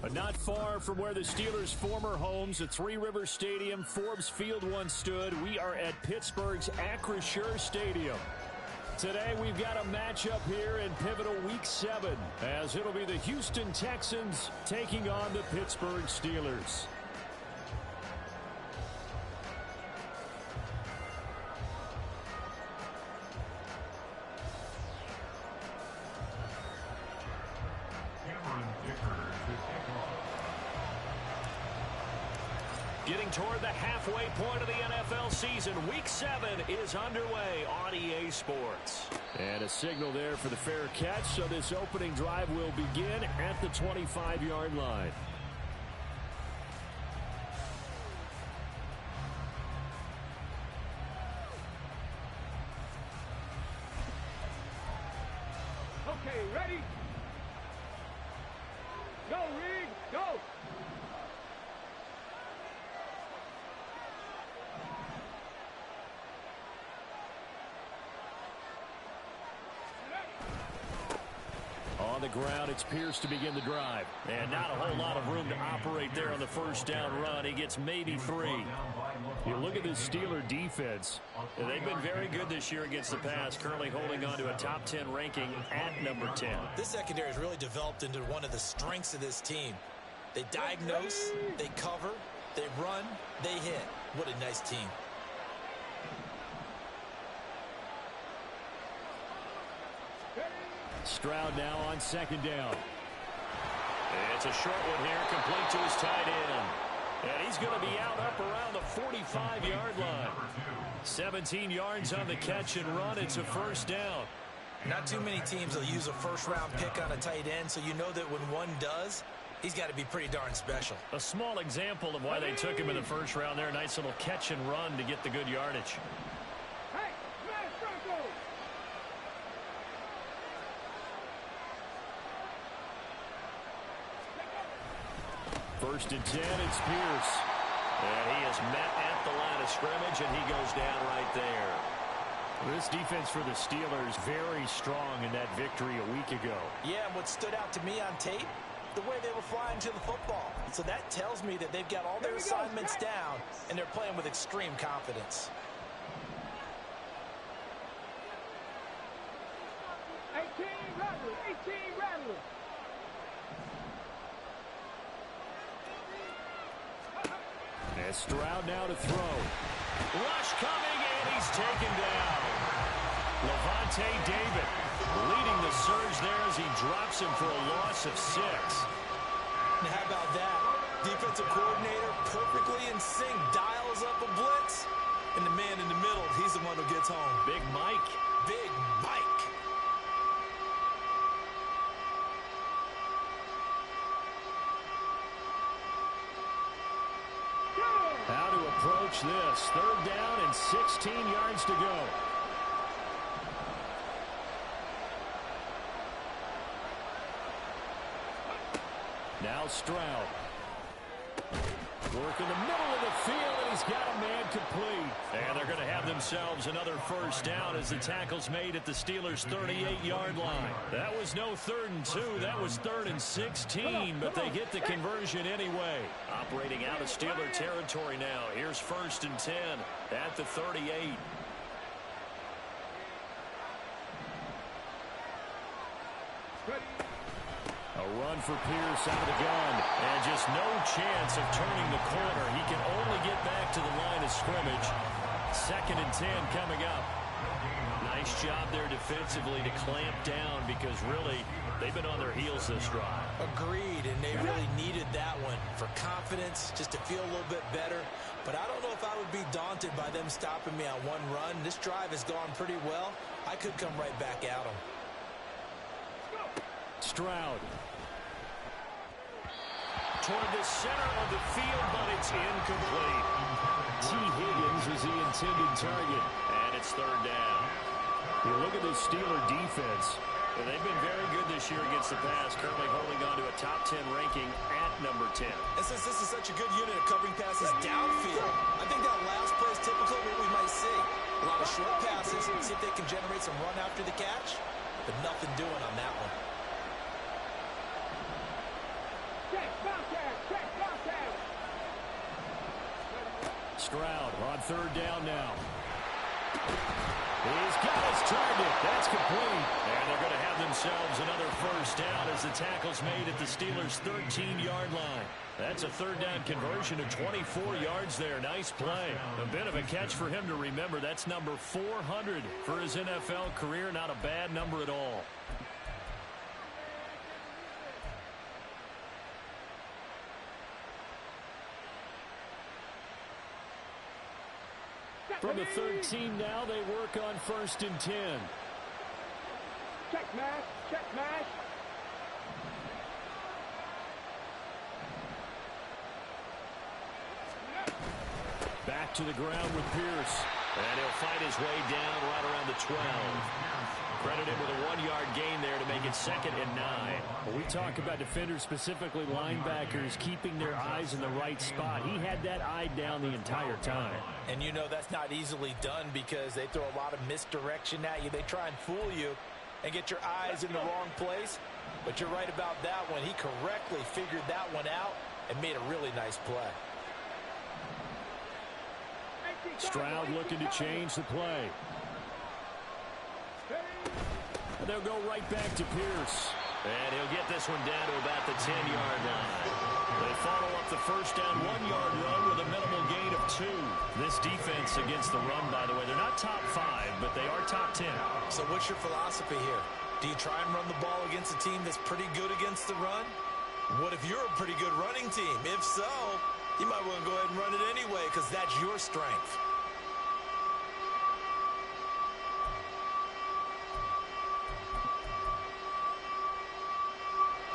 But not far from where the Steelers' former homes at Three Rivers Stadium, Forbes Field once stood, we are at Pittsburgh's Acrisure Stadium. Today we've got a matchup here in pivotal Week 7, as it'll be the Houston Texans taking on the Pittsburgh Steelers. Getting toward the halfway point of the NFL season, Week 7 is underway on EA Sports. And a signal there for the fair catch, so this opening drive will begin at the 25-yard line. Okay, ready? Go, Reed, go! On the ground, it's Pierce to begin the drive. And not a whole lot of room to operate there on the first down run. He gets maybe 3. You look at this Steeler defense. They've been very good this year against the pass, currently holding on to a top 10 ranking at number 10. This secondary has really developed into one of the strengths of this team. They diagnose, they cover, they run, they hit. What a nice team. Stroud now on second down. It's a short one here, complete to his tight end. And he's going to be out up around the 45-yard line. 17 yards on the catch and run. It's a first down. Not too many teams will use a first-round pick on a tight end, so you know that when one does, he's got to be pretty darn special. A small example of why they took him in the first round there. Nice little catch and run to get the good yardage. First and 10, it's Pierce. And he is met at the line of scrimmage, and he goes down right there. This defense for the Steelers, very strong in that victory a week ago. Yeah, and what stood out to me on tape, the way they were flying to the football. So that tells me that they've got all their assignments down, and they're playing with extreme confidence. 18 Rattler. And Stroud now to throw. Rush coming, and he's taken down. Levante David leading the surge there as he drops him for a loss of 6. Now, how about that? Defensive coordinator perfectly in sync, dials up a blitz, and the man in the middle, he's the one who gets home. Big Mike. Big Mike. How to approach this. Third down and 16 yards to go. Now Stroud. Work in the middle of the field, and he's got a man complete. And they're going to have themselves another first down as the tackle's made at the Steelers' 38-yard line. That was no 3rd and 2. That was 3rd and 16, but they get the conversion anyway. Operating out of Steeler territory now. Here's 1st and 10 at the 38. A run for Pierce out of the gun. And just no chance of turning the corner. He can only get back to the line of scrimmage. 2nd and 10 coming up. Nice job there defensively to clamp down, because really they've been on their heels this drive. Agreed, and they really needed that one for confidence, just to feel a little bit better. But I don't know if I would be daunted by them stopping me on one run. This drive has gone pretty well. I could come right back at them. Stroud. Toward the center of the field, but it's incomplete. T. Higgins is the intended target, and it's 3rd down. You look at this Steeler defense. They've been very good this year against the pass, currently holding on to a top 10 ranking at number 10. And since this is such a good unit of covering passes downfield, I think that last play is typical of what we might see. A lot of short passes, see if they can generate some run after the catch, but nothing doing on that one. Check, Stroud on third down now. He's got his target. That's complete. And they're going to have themselves another first down as the tackle's made at the Steelers' 13-yard line. That's a third down conversion of 24 yards there. Nice play. A bit of a catch for him to remember. That's number 400 for his NFL career. Not a bad number at all. From the 13 now, they work on 1st and 10. Check mash, check mash. Back to the ground with Pierce. And he'll fight his way down right around the 12. Credit him with a 1-yard gain there to make it 2nd and 9. Well, we talk about defenders, specifically linebackers, keeping their eyes in the right spot. He had that eye down the entire time. And you know that's not easily done because they throw a lot of misdirection at you. They try and fool you and get your eyes in the wrong place. But you're right about that one. He correctly figured that one out and made a really nice play. Stroud looking to change the play. They'll go right back to Pierce. And he'll get this one down to about the 10-yard line. They follow up the first down 1-yard run with a minimal gain of 2. This defense against the run, by the way, they're not top 5, but they are top 10. So what's your philosophy here? Do you try and run the ball against a team that's pretty good against the run? What if you're a pretty good running team? If so, you might want to go ahead and run it anyway because that's your strength.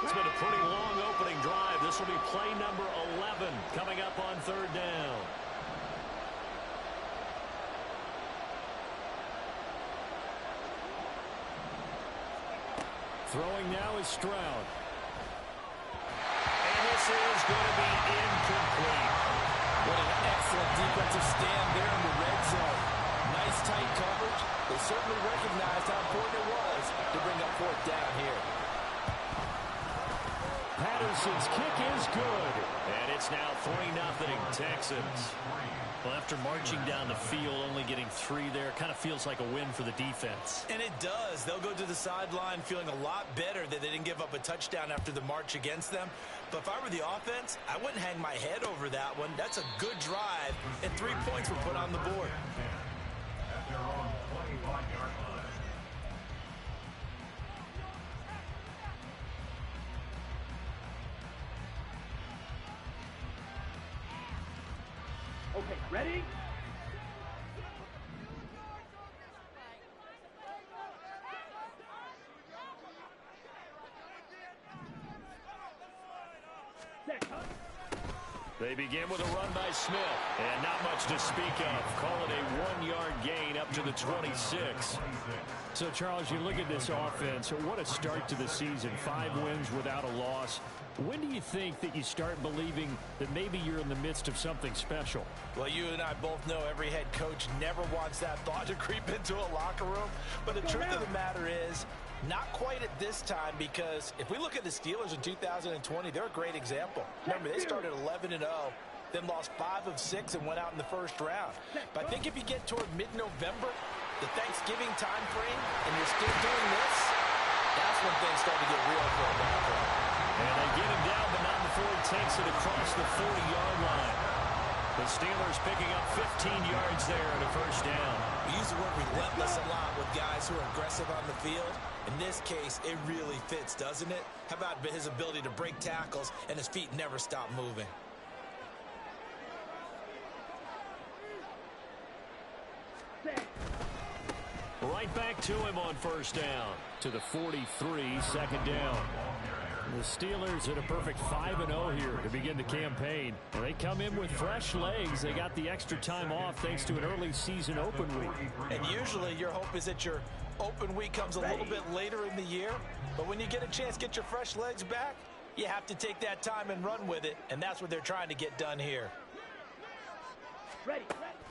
It's been a pretty long opening drive. This will be play number 11 coming up on third down. Throwing now is Stroud. And this is going to be incomplete. What an excellent defensive stand there in the red zone. Nice tight coverage. They certainly recognized how important it was to bring up 4th down here. Patterson's kick is good. And it's now 3-0 Texans. Well, after marching down the field, only getting 3 there, kind of feels like a win for the defense. And it does. They'll go to the sideline feeling a lot better that they didn't give up a touchdown after the march against them. But if I were the offense, I wouldn't hang my head over that one. That's a good drive, and 3 points were put on the board. Okay, ready? They begin with a run by Smith. And not much to speak of. Call it a 1-yard gain up to the 26. So, Charles, you look at this offense. What a start to the season. 5 wins without a loss. When do you think that you start believing that maybe you're in the midst of something special? Well, you and I both know every head coach never wants that thought to creep into a locker room. But the truth of the matter is, not quite at this time, because if we look at the Steelers in 2020, they're a great example. Remember, they started 11-0, then lost 5 of 6 and went out in the first round. But I think if you get toward mid-November, the Thanksgiving time frame, and you're still doing this, that's when things start to get real for a ball club. And they get him down, but not before he takes it across the 40-yard line. The Steelers picking up 15 yards there at a first down. We use the word relentless a lot with guys who are aggressive on the field. In this case, it really fits, doesn't it? How about his ability to break tackles and his feet never stop moving? Right back to him on first down. To the 43, 2nd down. The Steelers at a perfect 5-0 here to begin the campaign. And they come in with fresh legs. They got the extra time off thanks to an early season open week. And usually your hope is that your open week comes a little bit later in the year. But when you get a chance to get your fresh legs back, you have to take that time and run with it. And that's what they're trying to get done here. Ready.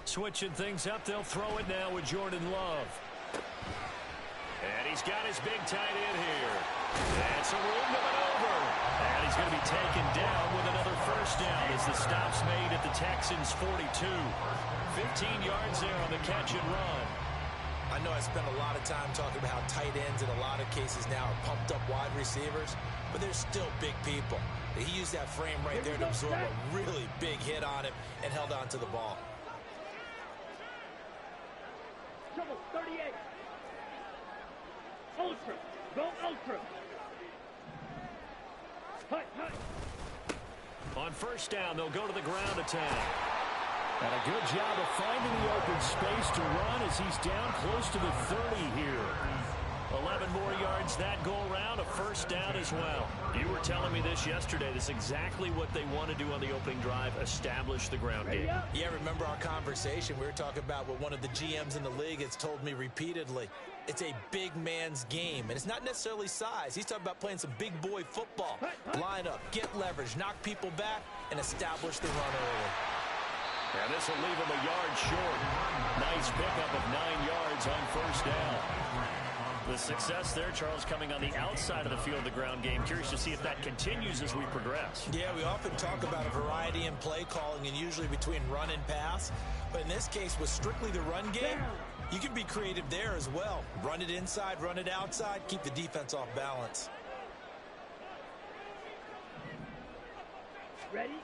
Switching things up, they'll throw it now with Jordan Love. And he's got his big tight end here. That's a room to maneuver. And he's he's going to be taken down with another first down as the stop's made at the Texans' 42. 15 yards there on the catch and run. I know I spent a lot of time talking about how tight ends in a lot of cases now are pumped up wide receivers, but they're still big people. He used that frame right there to absorb a really big hit on him and held on to the ball. Trouble, 38. Ultra. Go ultra. Hut, hut. On first down, they'll go to the ground attack. And a good job of finding the open space to run as he's down close to the 30 here. 11 more yards that go around, a first down as well. You were telling me this yesterday. This is exactly what they want to do on the opening drive, establish the ground game. Yeah, remember our conversation? We were talking about what one of the GMs in the league has told me repeatedly. It's a big man's game, and it's not necessarily size. He's talking about playing some big boy football. Line up, get leverage, knock people back, and establish the run early. And this will leave him a yard short. Nice pickup of 9 yards on first down. The success there, Charles, coming on the outside of the field, the ground game. Curious to see if that continues as we progress. Yeah, we often talk about a variety in play calling and usually between run and pass. But in this case, with strictly the run game, you can be creative there as well. Run it inside, run it outside, keep the defense off balance. Ready?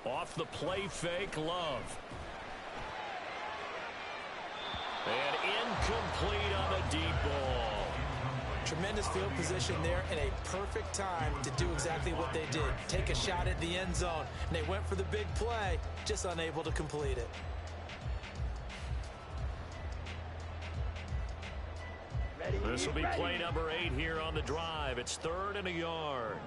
Off the play fake, Love. And incomplete on the deep ball. Tremendous field position there and a perfect time to do exactly what they did. Take a shot at the end zone. And they went for the big play, just unable to complete it. This will be play number 8 here on the drive. It's 3rd and a yard.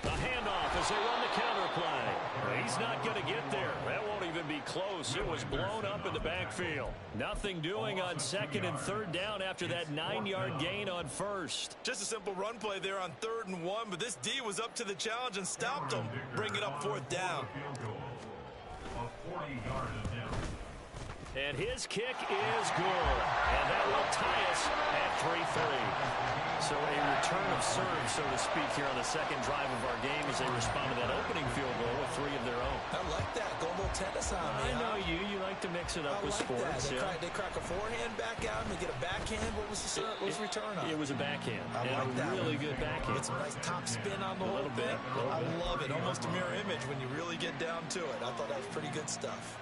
The handoff as they run the counter play. He's not going to get there. That won't even be close. It was blown up in the backfield. Nothing doing on 2nd and 3rd down after that 9-yard gain on first. Just a simple run play there on 3rd and 1, but this D was up to the challenge and stopped him, bringing up 4th down. And his kick is good. And that will tie us at 3-3. So a return of serve, so to speak, here on the second drive of our game as they respond to that opening field goal with 3 of their own. I like that. Go a little tennis on me. I know you. You like to mix it up with sports. They crack a forehand back out and they get a backhand. What was the return on? It was a backhand. I like that. Really good backhand. It's a nice top spin on the whole thing. I love it. Almost a mirror image when you really get down to it. I thought that was pretty good stuff.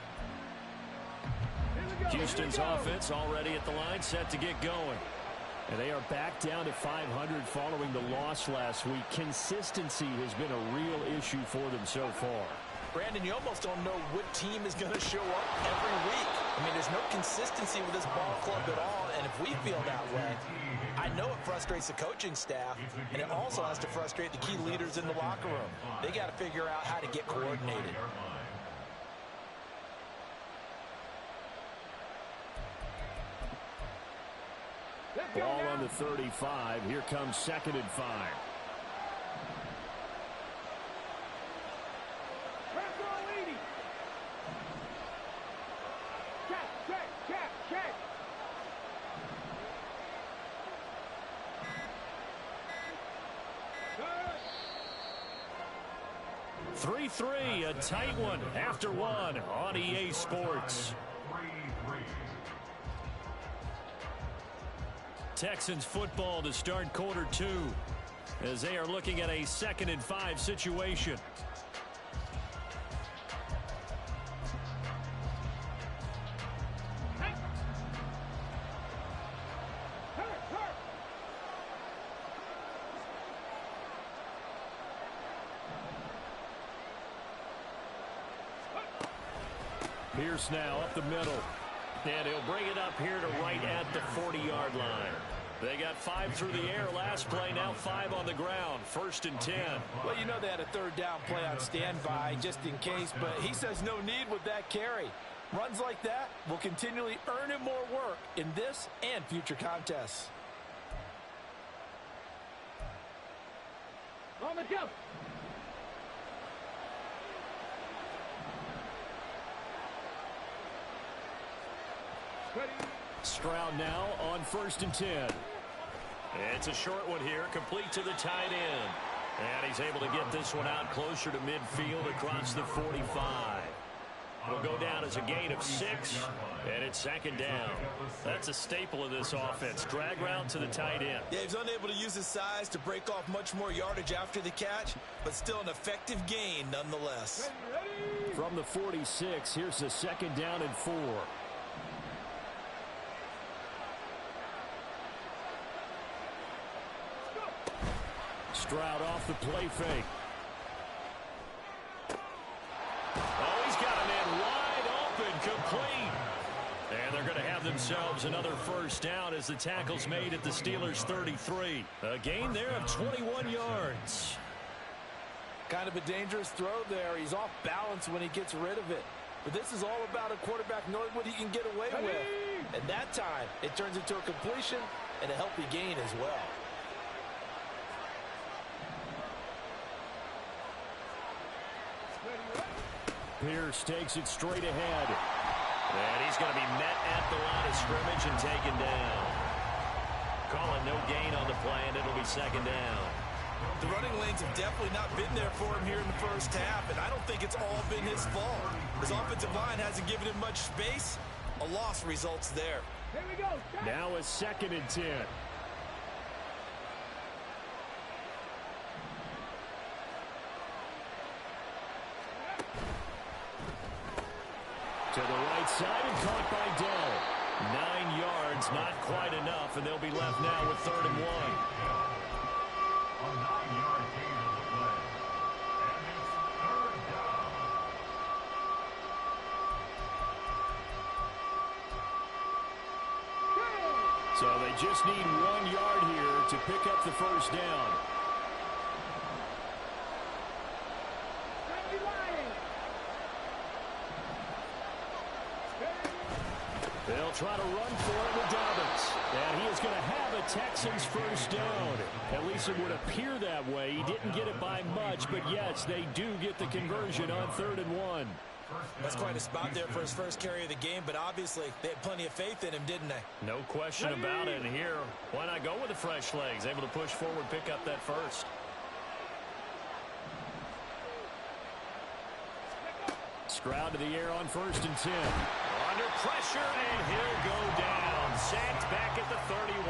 Houston's offense already at the line, set to get going. And they are back down to 500 following the loss last week. Consistency has been a real issue for them so far. Brandon, you almost don't know what team is going to show up every week. I mean, there's no consistency with this ball club at all, and if we feel that way, I know it frustrates the coaching staff, and it also has to frustrate the key leaders in the locker room. They got to figure out how to get coordinated. Ball on the 35. Here comes 2nd and 5. Check. 3-3, a tight one after one on EA Sports. Texans football to start quarter 2 as they are looking at a 2nd and 5 situation. Pierce now up the middle. And he'll bring it up here to right at the 40-yard line. They got 5 through the air last play, now 5 on the ground. 1st and 10. Well, you know they had a 3rd down play on standby just in case, but he says no need with that carry. Runs like that will continually earn him more work in this and future contests. On the jump. Stroud now on 1st and 10. It's a short one here, complete to the tight end. And he's able to get this one out closer to midfield across the 45. It'll go down as a gain of 6, and it's 2nd down. That's a staple of this offense. Drag route to the tight end. Yeah, he was unable to use his size to break off much more yardage after the catch, but still an effective gain nonetheless. From the 46, here's the 2nd down and 4. Stroud off the play fake. Oh, he's got a man wide open, complete. And they're going to have themselves another 1st down as the tackle's made at the Steelers' 33. A gain there of 21 yards. Kind of a dangerous throw there. He's off balance when he gets rid of it. But this is all about a quarterback knowing what he can get away with. And that time, it turns into a completion and a healthy gain as well. Pierce takes it straight ahead. And he's going to be met at the line of scrimmage and taken down. Calling no gain on the play, and it'll be 2nd down. The running lanes have definitely not been there for him here in the 1st half, and I don't think it's all been his fault. His offensive line hasn't given him much space. A loss results there. Here we go. Now a 2nd and 10. To the right side and caught by Dell. 9 yards, not quite enough, and they'll be left now with 3rd and 1. A 9-yard gain on the play. And it's 3rd down. So they just need 1 yard here to pick up the 1st down. They'll try to run for it with Dobbins. And he is going to have a Texans 1st down. At least it would appear that way. He didn't get it by much, but yes, they do get the conversion on 3rd and 1. That's quite a spot there for his first carry of the game, but obviously they had plenty of faith in him, didn't they? No question about it. And here, why not go with the fresh legs? Able to push forward, pick up that 1st. Stroud to the air on 1st and 10. Under pressure, and he'll go down. Sacked back at the 31.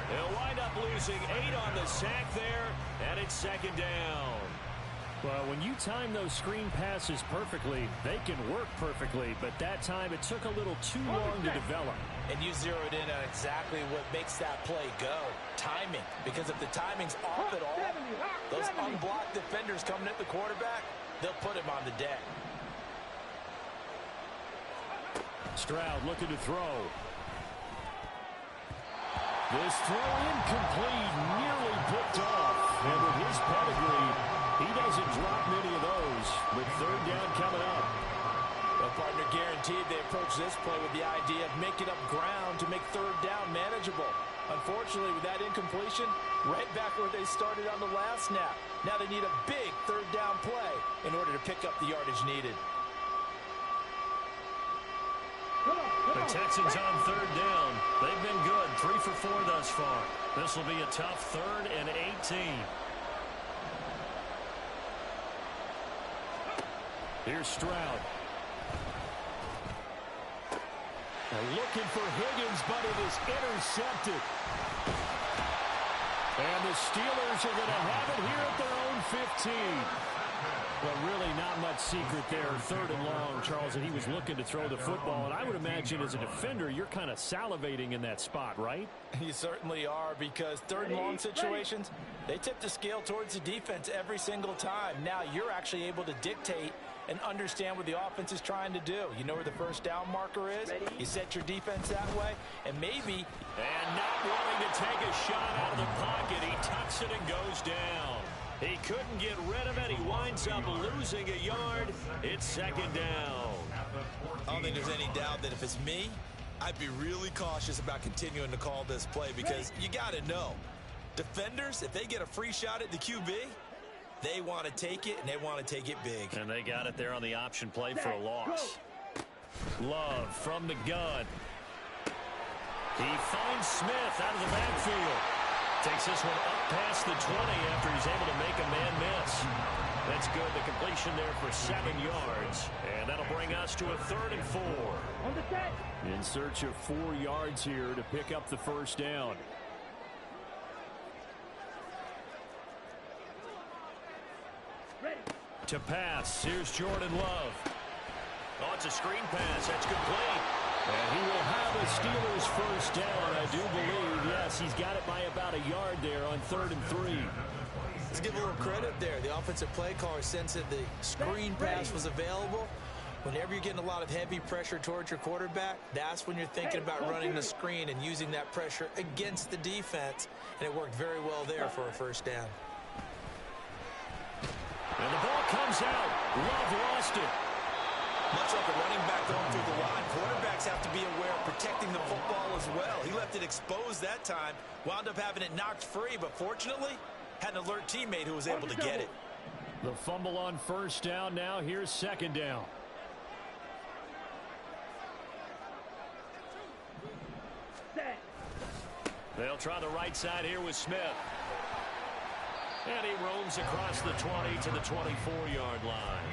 He'll wind up losing 8 on the sack there, and it's 2nd down. Well, when you time those screen passes perfectly, they can work perfectly, but that time it took a little too long to develop. And you zeroed in on exactly what makes that play go. Timing. Because if the timing's off at all, those unblocked defenders coming at the quarterback, they'll put him on the deck. Stroud looking to throw. This throw incomplete, nearly picked off. And with his pedigree, he doesn't drop many of those. With 3rd down coming up. Well, partner, guaranteed they approach this play with the idea of making up ground to make 3rd down manageable. Unfortunately, with that incompletion, right back where they started on the last snap. Now they need a big 3rd down play in order to pick up the yardage needed. The Texans on 3rd down. They've been good. 3 for 4 thus far. This will be a tough 3rd and 18. Here's Stroud. Looking for Higgins, but it is intercepted. And the Steelers are going to have it here at their own 15. But really not much secret there. 3rd and long, Charles, and he was looking to throw the football. And I would imagine as a defender, you're kind of salivating in that spot, right? You certainly are, because 3rd and long situations, they tip the scale towards the defense every single time. Now you're actually able to dictate and understand what the offense is trying to do. You know where the 1st down marker is. You set your defense that way, and maybe... And not willing to take a shot out of the pocket. He tucks it and goes down. He couldn't get rid of it. He winds up losing a yard. It's 2nd down. I don't think there's any doubt that if it's me, I'd be really cautious about continuing to call this play, because you got to know, defenders, if they get a free shot at the QB, they want to take it, and they want to take it big. And they got it there on the option play for a loss. Love from the gun. He finds Smith out of the backfield. Takes this one up past the 20 after he's able to make a man miss. That's good. The completion there for 7 yards. And that'll bring us to a 3rd and 4. On the set. In search of 4 yards here to pick up the first down. Ready. To pass. Here's Jordan Love. Oh, it's a screen pass. That's complete. And he will have a Steelers first down, I do believe. Yes, he's got it by about a yard there on 3rd and 3. Let's give a little credit there. The offensive play caller sensed that the screen pass was available. Whenever you're getting a lot of heavy pressure towards your quarterback, that's when you're thinking about running the screen and using that pressure against the defense. And it worked very well there for a first down. And the ball comes out. Love lost it. Much like a running back going through the line, quarterbacks have to be aware of protecting the football as well. He left it exposed that time, wound up having it knocked free, but fortunately, had an alert teammate who was able to get it. The fumble on first down now. Here's 2nd down. Set. They'll try the right side here with Smith. And he roams across the 20 to the 24-yard line.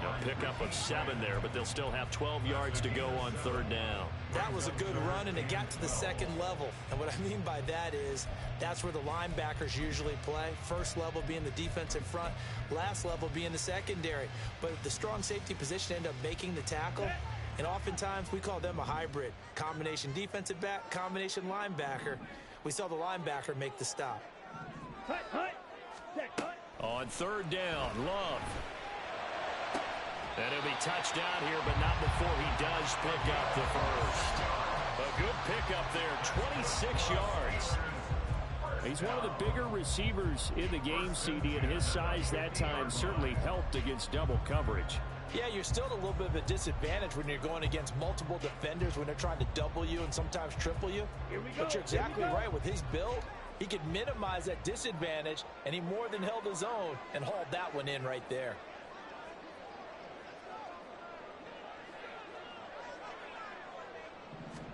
A pickup of 7 there, but they'll still have 12 yards to go on 3rd down. That was a good run, and it got to the 2nd level. And what I mean by that is that's where the linebackers usually play. First level being the defensive front, last level being the secondary. But the strong safety position ended up making the tackle. And oftentimes we call them a hybrid. Combination defensive back, combination linebacker. We saw the linebacker make the stop. Hut, hut. Set, hut. On 3rd down, Love. And he'll be touched down here, but not before he does pick up the first. A good pickup there, 26 yards. He's one of the bigger receivers in the game, CD, and his size that time certainly helped against double coverage. Yeah, you're still at a little bit of a disadvantage when you're going against multiple defenders when they're trying to double you and sometimes triple you. Here we go. But you're exactly right. With his build, he could minimize that disadvantage, and he more than held his own and hauled that one in right there.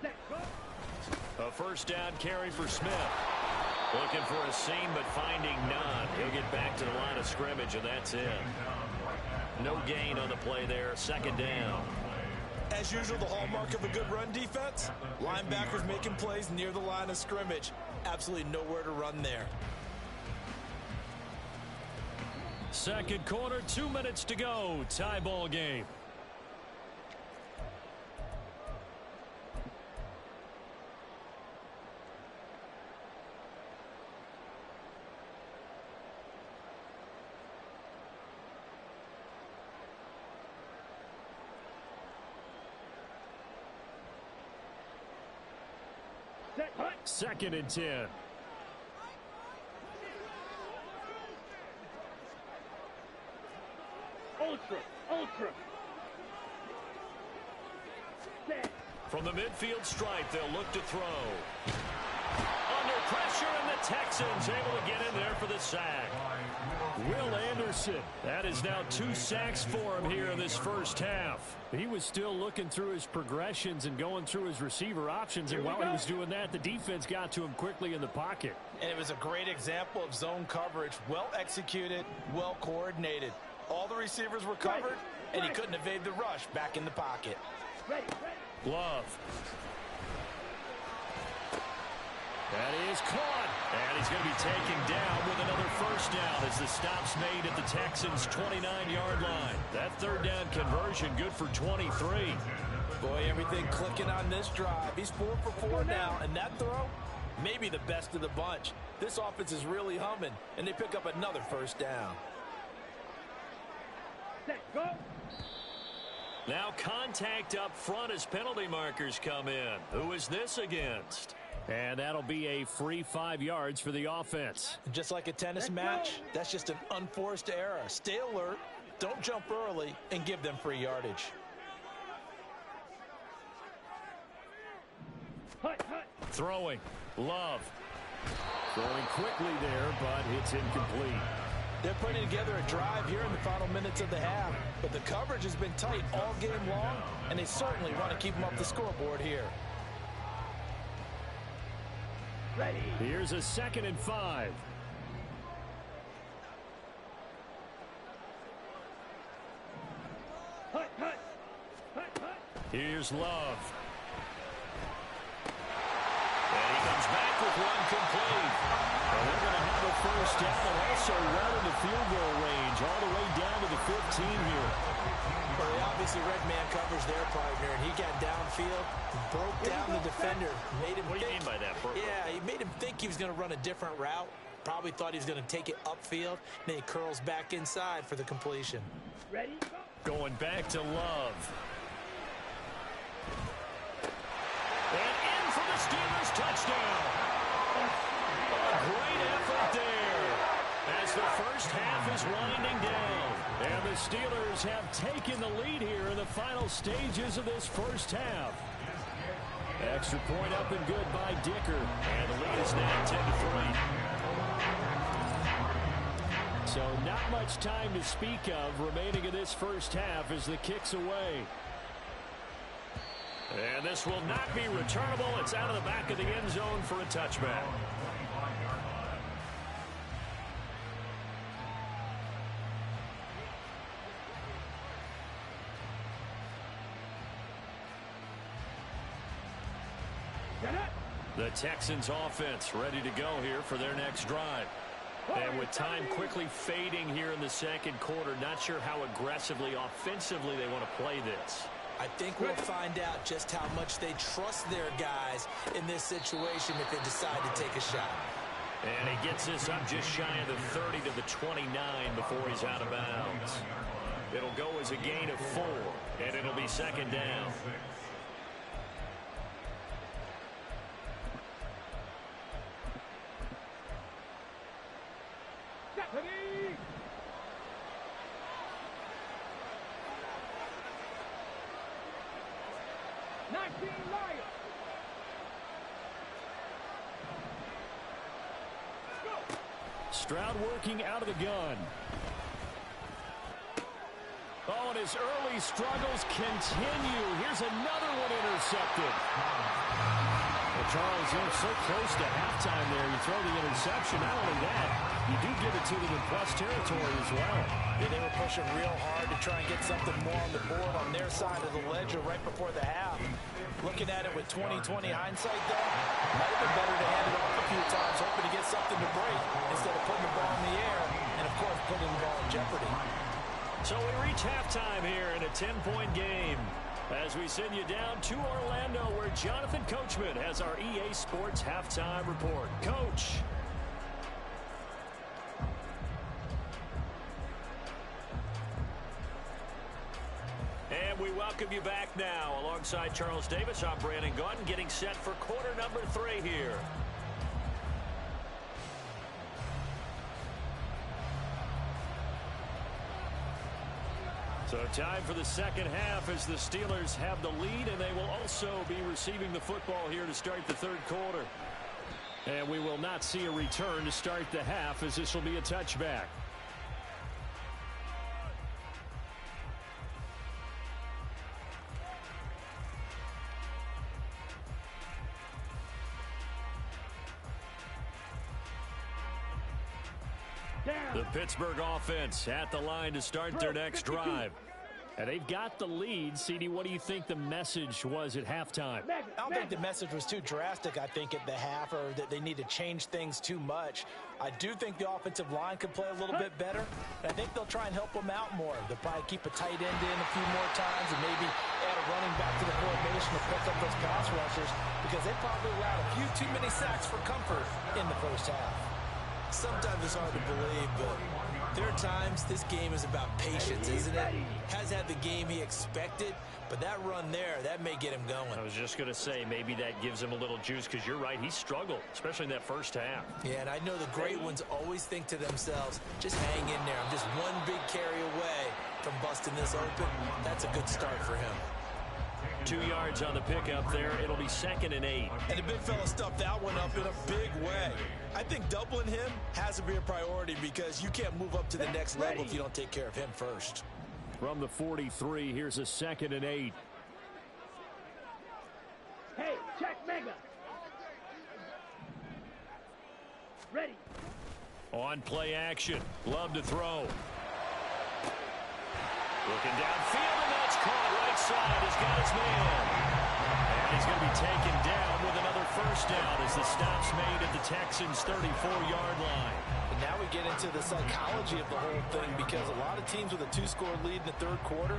Set, go. A first down carry for Smith. Looking for a seam, but finding none. He'll get back to the line of scrimmage, and that's it. No gain on the play there. 2nd down. As usual, the hallmark of a good run defense, linebackers making plays near the line of scrimmage. Absolutely nowhere to run there. 2nd quarter, 2 minutes to go. Tie ball game. Set, hut. 2nd and 10. Ultra, ultra. Set. From the midfield stripe, they'll look to throw. Under pressure, and the Texans able to get in there for the sack. Will Anderson. That is now 2 sacks for him here in this first half. He was still looking through his progressions and going through his receiver options, and while he was doing that, the defense got to him quickly in the pocket. And it was a great example of zone coverage. Well executed, well coordinated. All the receivers were covered, and he couldn't evade the rush back in the pocket. Ready, ready. Love. That is caught. And he's going to be taken down with another first down as the stop's made at the Texans' 29-yard line. That 3rd down conversion good for 23. Boy, everything clicking on this drive. He's 4 for 4 now, and that throw, maybe the best of the bunch. This offense is really humming, and they pick up another first down. Set, go. Now contact up front as penalty markers come in. Who is this against? And that'll be a free 5 yards for the offense. Just like a tennis match, that's just an unforced error. Stay alert, don't jump early, and give them free yardage. Hut, hut. Throwing. Love. Throwing quickly there, but it's incomplete. They're putting together a drive here in the final minutes of the half, but the coverage has been tight all game long, and they certainly want to keep them up the scoreboard here. Ready. Here's a 2nd and 5. Hut, hut. Hut, hut. Here's Love. And he comes back with one complete. And they're going to have a first down and also well into field goal range, all the way down to the 15 here. Well, he obviously read man coverage their partner, and he got downfield, broke down the defender, made him What do you mean by that, Burke? Yeah, he made him think he was going to run a different route. Probably thought he was going to take it upfield. Then he curls back inside for the completion. Ready. Going back to Love. And in for the Steelers touchdown. A great effort there as the first half is winding down. And the Steelers have taken the lead here in the final stages of this first half. Extra point up and good by Dicker. And the lead is now 10-3. So not much time to speak of remaining in this first half as the kick's away. And this will not be returnable. It's out of the back of the end zone for a touchback. The Texans offense ready to go here for their next drive. And with time quickly fading here in the second quarter, not sure how aggressively, offensively they want to play this. I think we'll find out just how much they trust their guys in this situation if they decide to take a shot. And he gets this up just shy of the 30 to the 29 before he's out of bounds. It'll go as a gain of 4, and it'll be second down. Deputy. Stroud working out of the gun. Oh, and his early struggles continue. Here's another one intercepted. Well, Charles, you're so close to halftime there. You throw the interception. Not only that, you do give it to them in plus territory as well. Yeah, they were pushing real hard to try and get something more on the board on their side of the ledger right before the half. Looking at it with 20/20 hindsight, though, might have been better to hand it off a few times, hoping to get something to break instead of putting the ball in the air and, of course, putting the ball in jeopardy. So we reach halftime here in a 10-point game as we send you down to Orlando, where Jonathan Coachman has our EA Sports halftime report. Coach. And we welcome you back now. Alongside Charles Davis, I'm Brandon Gunn, getting set for quarter number 3 here. So time for the second half as the Steelers have the lead, and they will also be receiving the football here to start the third quarter. And we will not see a return to start the half, as this will be a touchback. The Pittsburgh offense at the line to start their next drive. And they've got the lead. CD, what do you think the message was at halftime? I don't think the message was too drastic, I think, at the half, or that they need to change things too much. I do think the offensive line could play a little bit better, and I think they'll try and help them out more. They'll probably keep a tight end in a few more times and maybe add a running back to the formation to pick up those pass rushers, because they probably allowed a few too many sacks for comfort in the first half. Sometimes it's hard to believe, but there are times this game is about patience, isn't it? Has had the game he expected, but that run there, that may get him going. I was just going to say, maybe that gives him a little juice, because you're right, he struggled, especially in that first half. Yeah, and I know the great ones always think to themselves, just hang in there. I'm just one big carry away from busting this open. That's a good start for him. 2 yards on the pickup there. It'll be 2nd and 8. And the big fella stuffed that one up in a big way. I think doubling him has to be a priority because you can't move up to the next level if you don't take care of him first. From the 43, here's a 2nd and 8. Hey, check mega. Ready. On play action. Love to throw. Looking downfield, and that's caught. Right side has got his man. And he's going to be taken down with another first down as the stop's made at the Texans' 34-yard line. And now we get into the psychology of the whole thing because a lot of teams with a 2-score lead in the third quarter,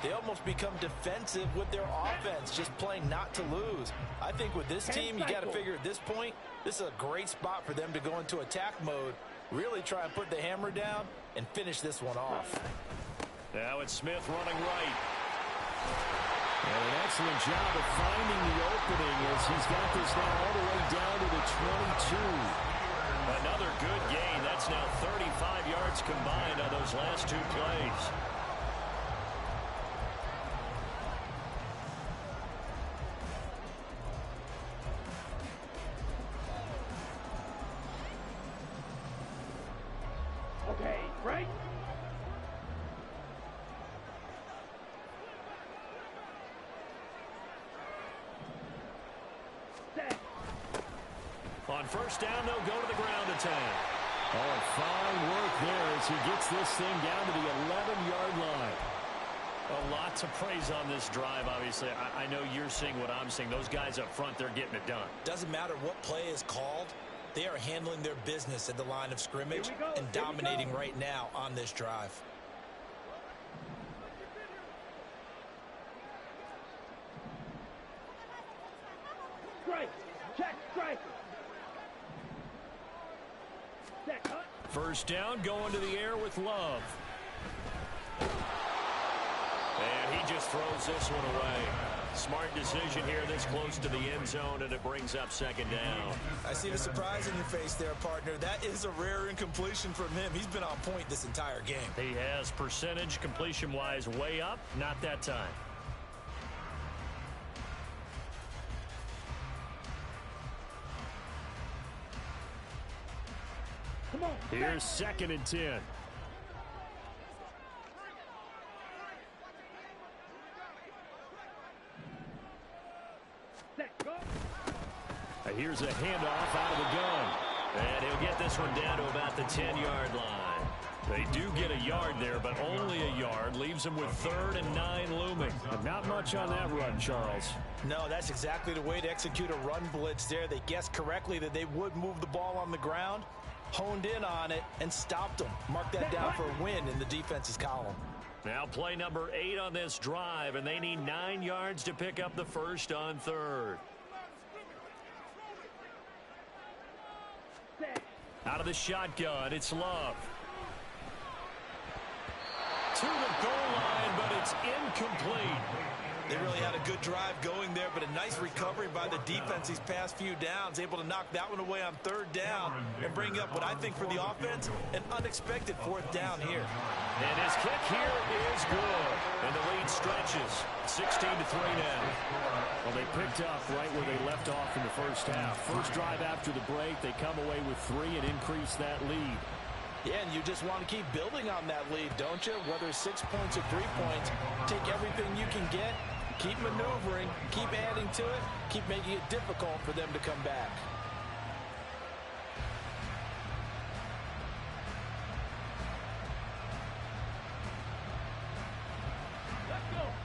they almost become defensive with their offense, just playing not to lose. I think with this team, you got to figure at this point, this is a great spot for them to go into attack mode, really try and put the hammer down and finish this one off. Now it's Smith running right. And an excellent job of finding the opening as he's got this now all the way down to the 22. Another good gain. That's now 35 yards combined on those last 2 plays. Okay, right. Set. On first down, they'll go to the ground attack. Oh, fine work there as he gets this thing down to the 11-yard line. A lot to praise on this drive, obviously. I know you're seeing what I'm seeing. Those guys up front, they're getting it done. Doesn't matter what play is called. They are handling their business at the line of scrimmage and dominating right now on this drive. Strike. Check strike. Set. Cut. First down, going to the air with Love. And he just throws this one away. Smart decision here this close to the end zone, and it brings up 2nd down. I see the surprise in your face there, partner. That is a rare incompletion from him. He's been on point this entire game. He has percentage completion-wise way up, not that time. Come on. Here's 2nd and 10. Set. Go. Here's a handoff out of the gun. And he'll get this one down to about the 10-yard line. They do get a yard there, but only a yard. Leaves them with 3rd and 9 looming. And not much on that run, Charles. No, that's exactly the way to execute a run blitz there. They guessed correctly that they would move the ball on the ground, honed in on it, and stopped them. Mark that down for a win in the defense's column. Now play number 8 on this drive, and they need 9 yards to pick up the first on 3rd. Set. Out of the shotgun, it's Love. To the goal line, but it's incomplete. They really had a good drive going there, but a nice recovery by the defense these past few downs, able to knock that one away on 3rd down and bring up what I think for the offense, an unexpected 4th down here. And his kick here is good. And the lead stretches. 16-3 now. Well, they picked up right where they left off in the first half. First drive after the break, they come away with 3 and increase that lead. Yeah, and you just want to keep building on that lead, don't you? Whether it's 6 points or 3 points, take everything you can get, keep maneuvering, keep adding to it, keep making it difficult for them to come back.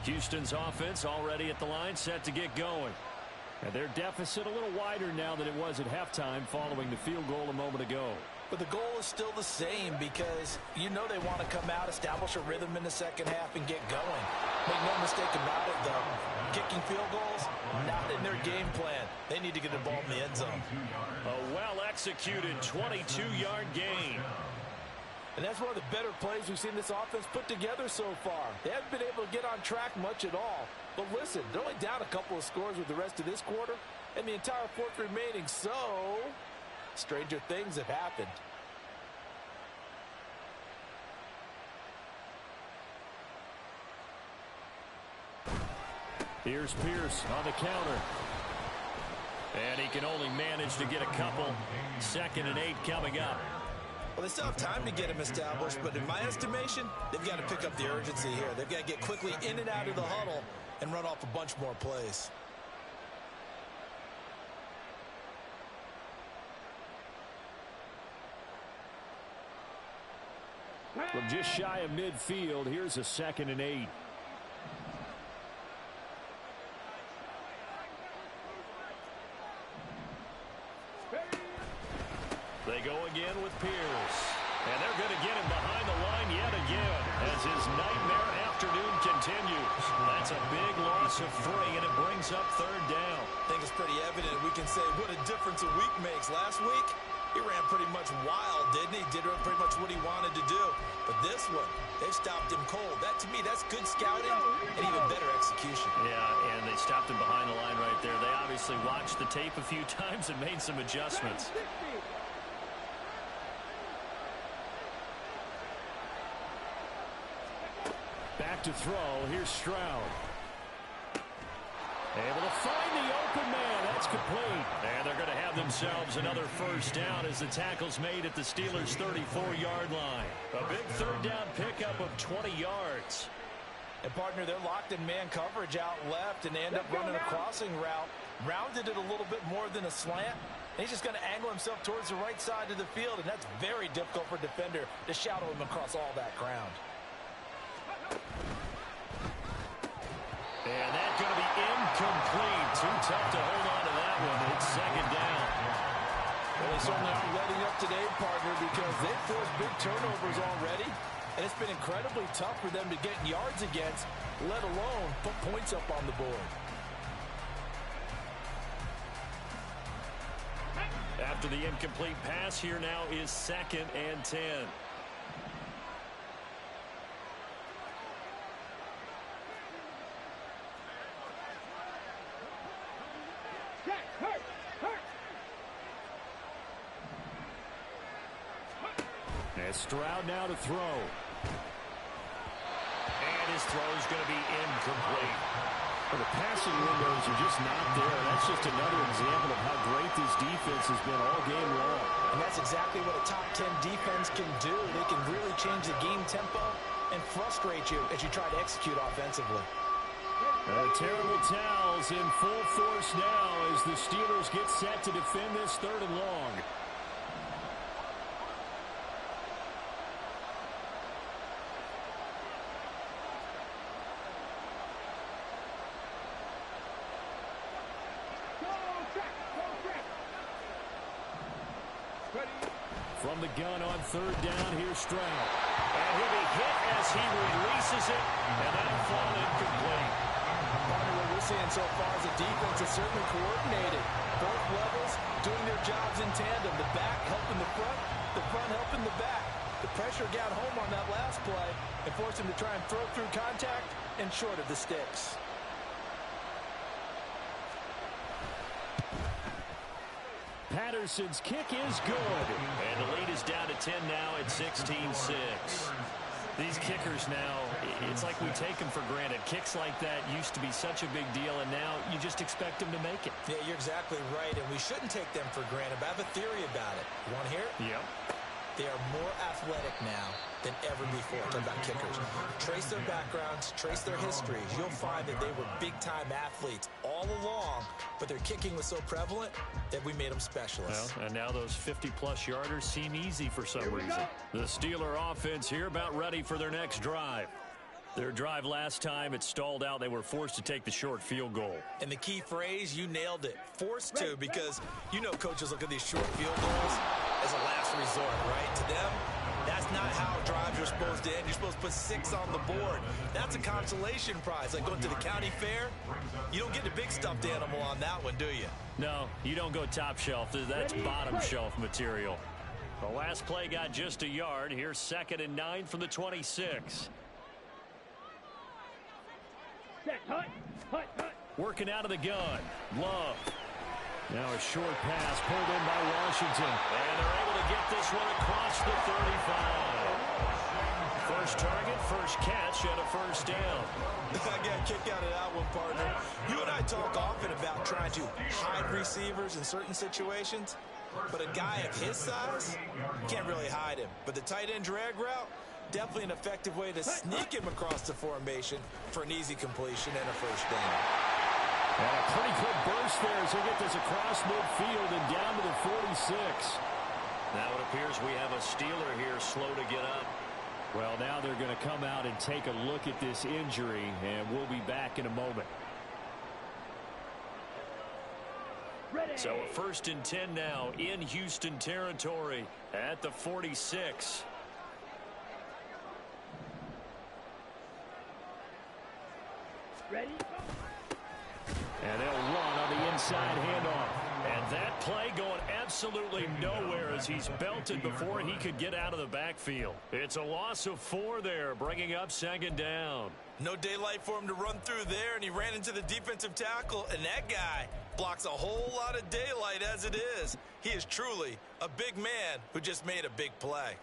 Houston's offense already at the line, set to get going. And their deficit a little wider now than it was at halftime following the field goal a moment ago. But the goal is still the same because you know they want to come out, establish a rhythm in the second half, and get going. Make no mistake about it, though. Kicking field goals, not in their game plan. They need to get the ball in the end zone. A well-executed 22-yard gain. And that's one of the better plays we've seen this offense put together so far. They haven't been able to get on track much at all. But listen, they're only down a couple of scores with the rest of this quarter and the entire 4th remaining, so stranger things have happened. Here's Pierce on the counter. And he can only manage to get a couple. 2nd and 8 coming up. Well, they still have time to get him established, but in my estimation, they've got to pick up the urgency here. They've got to get quickly in and out of the huddle and run off a bunch more plays. From just shy of midfield, here's a 2nd and 8. They go again with Pierce. And they're going to get him behind the line yet again as his nightmare afternoon continues. That's a big loss of 3, and it brings up 3rd down. I think it's pretty evident. We can say what a difference a week makes. Last week, he ran pretty much wild, didn't he? Did pretty much what he wanted to do. But this one, they've stopped him cold. That, to me, that's good scouting and even better execution. Yeah, and they stopped him behind the line right there. They obviously watched the tape a few times and made some adjustments. Back to throw. Here's Stroud. Able to find the open man. That's complete. And they're going to have themselves another 1st down as the tackle's made at the Steelers' 34-yard line. A big 3rd down pickup of 20 yards. And, partner, they're locked in man coverage out left, and they end up running a crossing route. Rounded it a little bit more than a slant. And he's just going to angle himself towards the right side of the field, and that's very difficult for a defender to shadow him across all that ground. And that's going to be incomplete. Too tough to hold on to that one. It's 2nd down. Well, they certainly aren't letting up today, partner, because they've forced big turnovers already. And it's been incredibly tough for them to get yards against, let alone put points up on the board. After the incomplete pass, here now is 2nd and 10. Stroud now to throw. And his throw is going to be incomplete. Well, the passing windows are just not there. That's just another example of how great this defense has been all game long. And that's exactly what a top 10 defense can do. They can really change the game tempo and frustrate you as you try to execute offensively. Terrible towels in full force now as the Steelers get set to defend this 3rd and long. From the gun on 3rd down, here's Stroud. And he'll be hit as he releases it, and that'll fall incomplete. Partner, what we're seeing so far is a defense that's certainly coordinated. Both levels doing their jobs in tandem. The back helping the front helping the back. The pressure got home on that last play and forced him to try and throw through contact and short of the sticks. Patterson's kick is good. And the lead is down to 10 now at 16-6. These kickers now, it's like we take them for granted. Kicks like that used to be such a big deal, and now you just expect them to make it. Yeah, you're exactly right, and we shouldn't take them for granted, but I have a theory about it. You want to hear it? Yep. They are more athletic now than ever before. Talking about kickers. Trace their backgrounds, trace their histories. You'll find that they were big-time athletes all along, but their kicking was so prevalent that we made them specialists. Well, and now those 50-plus yarders seem easy for some reason. The Steeler offense here about ready for their next drive. Their drive last time, it stalled out. They were forced to take the short field goal. And the key phrase, you nailed it. Forced to, because you know coaches look at these short field goals as a last resort, right? To them, that's not how drives are supposed to end. You're supposed to put 6 on the board. That's a consolation prize. Like going to the county fair, you don't get the big stuffed animal on that one, do you? No, you don't go top shelf. That's bottom shelf material. The last play got just a yard. Here's 2nd and 9 from the 26. Working out of the gun. Love. Now a short pass pulled in by Washington. And they're able to get this one across the 35. First target, first catch, and a first down. I got a kick out of that one, partner. You and I talk often about trying to hide receivers in certain situations, but a guy of his size can't really hide him. But the tight end drag route, definitely an effective way to sneak him across the formation for an easy completion and a first down. And a pretty quick burst there as he'll get this across midfield and down to the 46. Now it appears we have a Steeler here slow to get up. Well, now they're going to come out and take a look at this injury, and we'll be back in a moment. Ready. So a 1st and 10 now in Houston territory at the 46. Ready. And they'll run on the inside handoff. And that play going absolutely nowhere as he's belted before he could get out of the backfield. It's a loss of 4 there, bringing up 2nd down. No daylight for him to run through there, and he ran into the defensive tackle, and that guy blocks a whole lot of daylight as it is. He is truly a big man who just made a big play.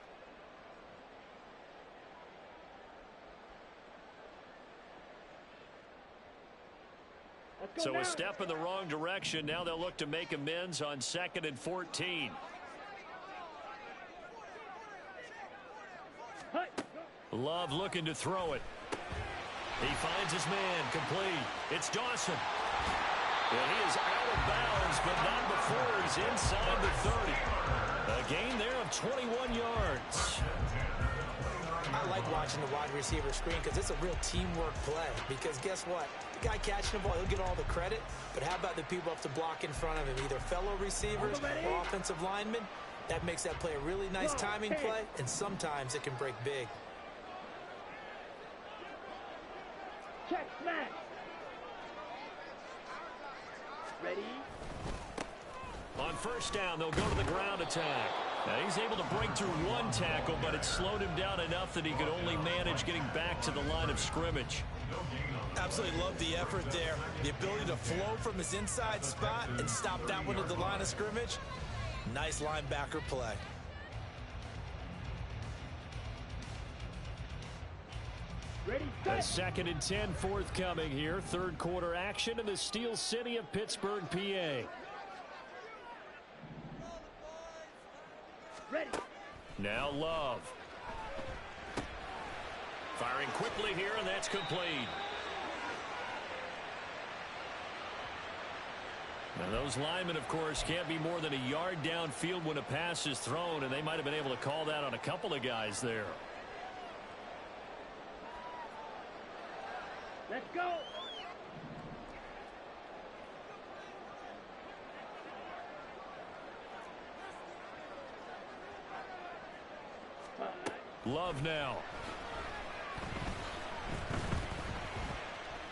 So a step in the wrong direction. Now they'll look to make amends on 2nd and 14. Love looking to throw it. He finds his man, complete. It's Dawson. And he is out of bounds, but not before he's inside the 30. A gain there of 21 yards. I like watching the wide receiver screen because it's a real teamwork play. Because guess what? The guy catching the ball, he'll get all the credit. But how about the people up to block in front of him? Either fellow receivers or offensive linemen. That makes that play a really nice timing play, and sometimes it can break big. Check, smash. Ready. On 1st down, they'll go to the ground attack. Now he's able to break through 1 tackle, but it slowed him down enough that he could only manage getting back to the line of scrimmage. Absolutely love the effort there. The ability to flow from his inside spot and stop that one at the line of scrimmage. Nice linebacker play. Ready, A set. 2nd and 10 forthcoming here. 3rd quarter action in the Steel City of Pittsburgh, PA. Ready. Now Love. Firing quickly here, and that's complete. Now those linemen, of course, can't be more than a yard downfield when a pass is thrown, and they might have been able to call that on a couple of guys there. Let's go. Love now.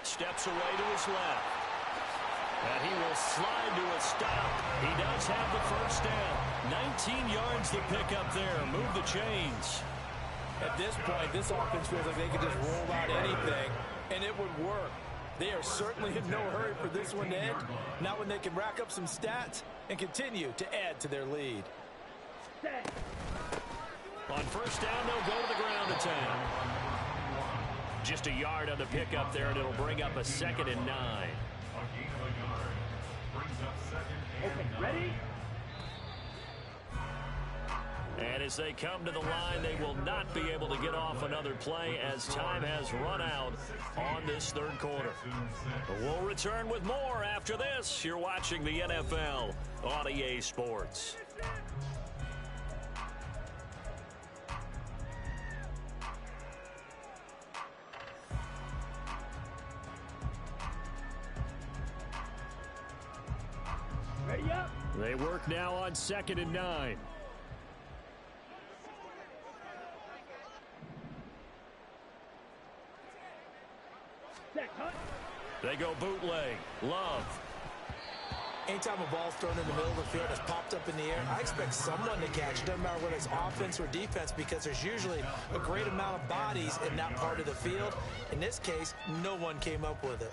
Steps away to his left. And he will slide to a stop. He does have the first down. 19 yards to pick up there. Move the chains. At this point, this offense feels like they could just roll out anything, and it would work. They are certainly in no hurry for this one to end. Not when they can rack up some stats and continue to add to their lead. Set. On 1st down, they'll go to the ground attack. Just a yard on the pickup there, and it'll bring up a 2nd and 9. Okay, ready? And as they come to the line, they will not be able to get off another play as time has run out on this 3rd quarter. But we'll return with more after this. You're watching the NFL on EA Sports. Ready up. They work now on 2nd and 9. Set, cut. They go bootleg. Love. Anytime a ball's thrown in the middle of the field, it's popped up in the air, I expect someone to catch it. Doesn't matter whether it's offense or defense, because there's usually a great amount of bodies in that part of the field. In this case, no one came up with it.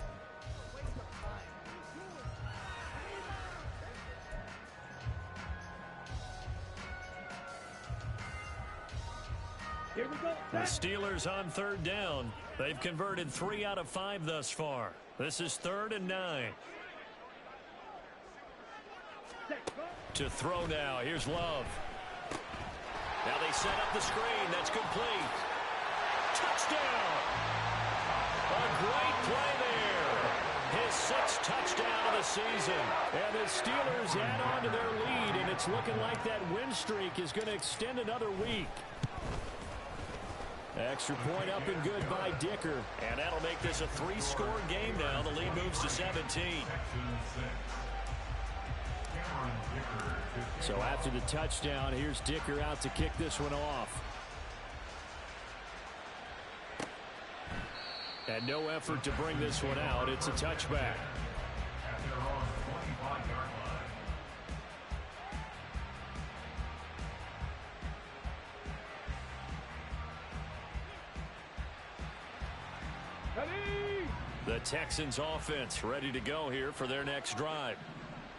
Here we go. The Steelers on third down. They've converted 3 out of 5 thus far. This is 3rd and 9. To throw now. Here's Love. Now they set up the screen. That's complete. Touchdown. A great play there. His 6th touchdown of the season. And the Steelers add on to their lead, and it's looking like that win streak is going to extend another week. Extra point up and good by Dicker. And that'll make this a 3-score game now. The lead moves to 17. So after the touchdown, here's Dicker out to kick this one off. And no effort to bring this one out. It's a touchback. At their own 25-yard line. The Texans offense ready to go here for their next drive.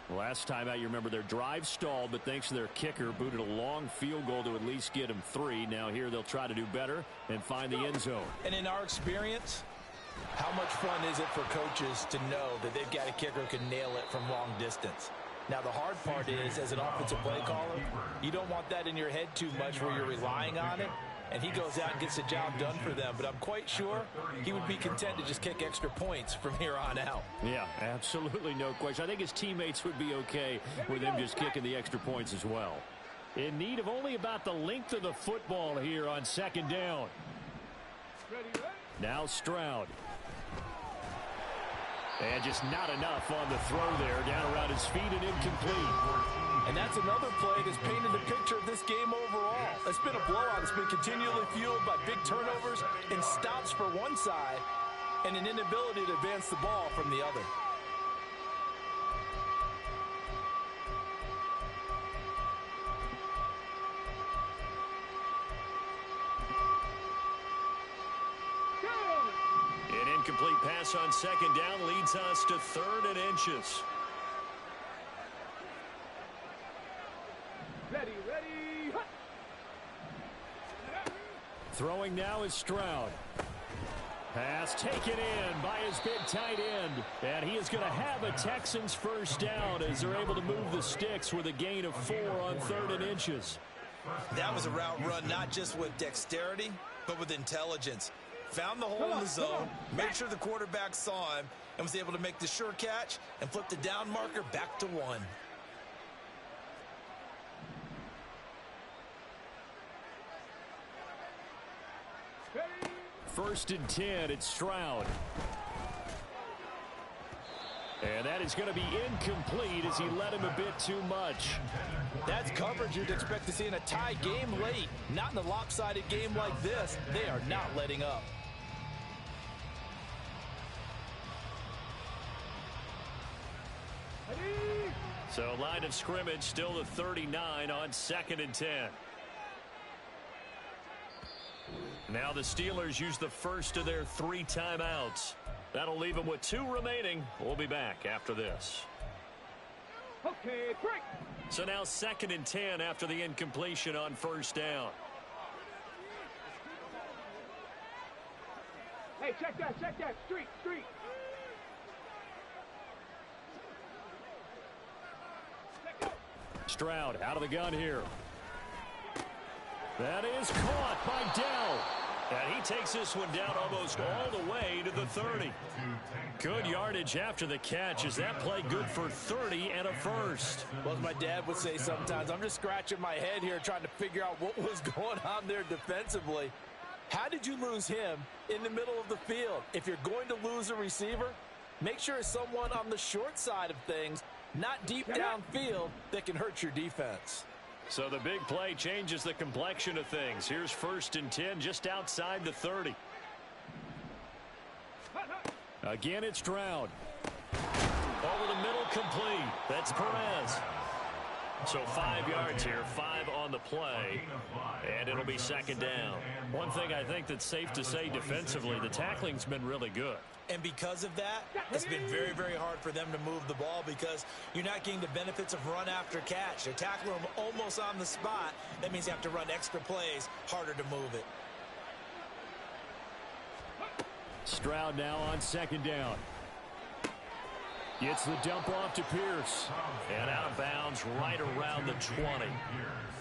Last time out, you remember their drive stalled, but thanks to their kicker, booted a long field goal to at least get them 3. Now here they'll try to do better and find the end zone. And in our experience, how much fun is it for coaches to know that they've got a kicker who can nail it from long distance? Now, the hard part is, as an offensive play caller, you don't want that in your head too much where you're relying on it, and he goes out and gets the job done for them. But I'm quite sure he would be content to just kick extra points from here on out. Yeah, absolutely no question. I think his teammates would be okay with him just kicking the extra points as well. In need of only about the length of the football here on 2nd down. Now Stroud. And just not enough on the throw there. Down around his feet and incomplete. And that's another play that's painted the picture of this game overall. It's been a blowout. It's been continually fueled by big turnovers and stops for one side and an inability to advance the ball from the other. An incomplete pass on 2nd down leads us to 3rd and inches. Ready. Throwing now is Stroud. Pass taken in by his big tight end. And he is going to have a Texans first down as they're able to move the sticks with a gain of 4 on 3rd and inches. That was a route run not just with dexterity, but with intelligence. Found the hole in the zone, made sure the quarterback saw him, and was able to make the sure catch and flip the down marker back to 1. First and 10, it's Stroud. And that is going to be incomplete as he led him a bit too much. That's coverage you'd expect to see in a tie game late. Not in a lopsided game like this. They are not letting up. So line of scrimmage still the 39 on 2nd and 10. Now the Steelers use the first of their 3 timeouts. That'll leave them with 2 remaining. We'll be back after this. Okay, break. So now 2nd and 10 after the incompletion on 1st down. Hey, check that. Street. Stroud out of the gun here. That is caught by Dell. And he takes this one down almost all the way to the 30. Good yardage after the catch. Is that play good for 30 and a first? Well, as my dad would say sometimes, I'm just scratching my head here trying to figure out what was going on there defensively. How did you lose him in the middle of the field? If you're going to lose a receiver, make sure it's someone on the short side of things, not deep downfield, that can hurt your defense. So the big play changes the complexion of things. Here's 1st and 10 just outside the 30. Again, it's Stroud. Over the middle, complete. That's Perez. So 5 yards here, 5 on the play, and it'll be 2nd down. One thing I think that's safe to say defensively, the tackling's been really good. And because of that, it's been very, very hard for them to move the ball because you're not getting the benefits of run after catch. They're tackling them almost on the spot. That means you have to run extra plays, harder to move it. Stroud now on second down. Gets the dump off to Pierce. And out of bounds right around the 20.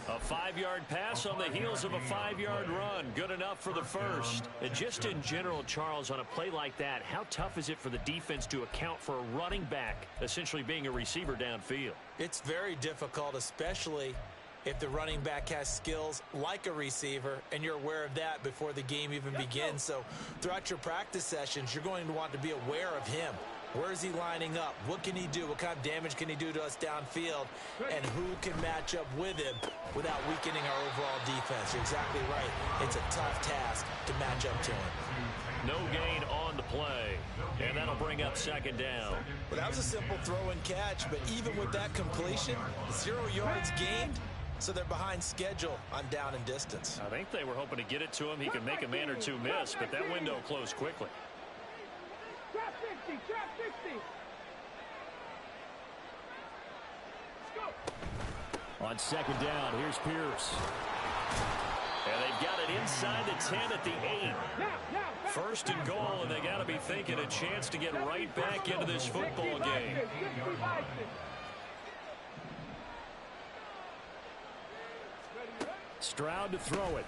A 5-yard pass on the heels of a 5-yard run. Good enough for the first. And just in general, Charles, on a play like that, how tough is it for the defense to account for a running back essentially being a receiver downfield? It's very difficult, especially if the running back has skills like a receiver, and you're aware of that before the game even begins. So throughout your practice sessions, you're going to want to be aware of him. Where is he lining up? What can he do? What kind of damage can he do to us downfield? And who can match up with him without weakening our overall defense? You're exactly right. It's a tough task to match up to him. No gain on the play. And that'll bring up second down. Well, that was a simple throw and catch, but even with that completion, 0 yards gained, so they're behind schedule on down and distance. I think they were hoping to get it to him. He could make a man or two miss, but that window closed quickly. Trap 60, trap 60. Let's go. On second down, here's Pierce. And they've got it inside the 10 at the 8. Now, First and goal, and they got to be thinking a chance to get right back into this football game. Stroud to throw it.